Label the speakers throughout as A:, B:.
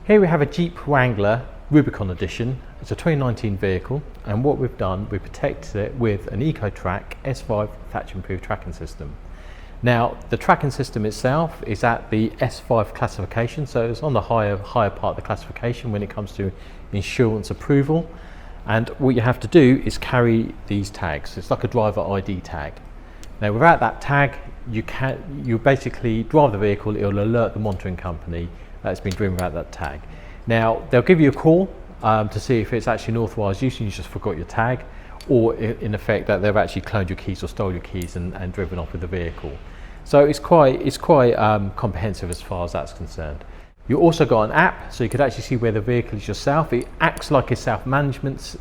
A: Here we have a Jeep Wrangler Rubicon edition. It's a 2019 vehicle, and what we've done, we protected it with an Ecotrak S5 Thatcham Approved tracking system. Now, the tracking system itself is at the S5 classification, so it's on the higher part of the classification when it comes to insurance approval. And what you have to do is carry these tags. It's like a driver ID tag. Now, without that tag, you basically drive the vehicle. It'll alert the monitoring company that it's been driven without that tag. Now, they'll give you a call to see if it's actually an authorised use and you just forgot your tag, or in effect that they've actually cloned your keys or stole your keys and driven off with the vehicle. So it's quite comprehensive as far as that's concerned. You also got an app, so you could actually see where the vehicle is yourself. It acts like a self-management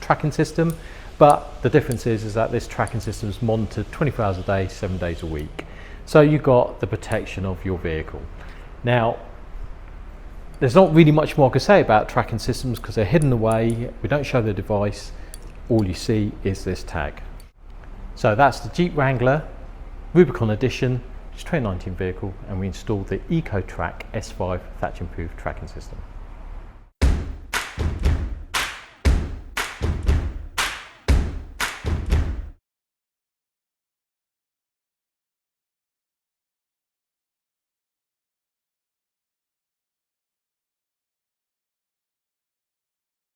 A: tracking system, but the difference is that this tracking system is monitored 24 hours a day, 7 days a week. So you got the protection of your vehicle. Now, there's not really much more I can say about tracking systems because they're hidden away. We don't show the device. All you see is this tag. So that's the Jeep Wrangler Rubicon edition. It's a 2019 vehicle, and we installed the Ecotrak S5 Thatcham Approved tracking system.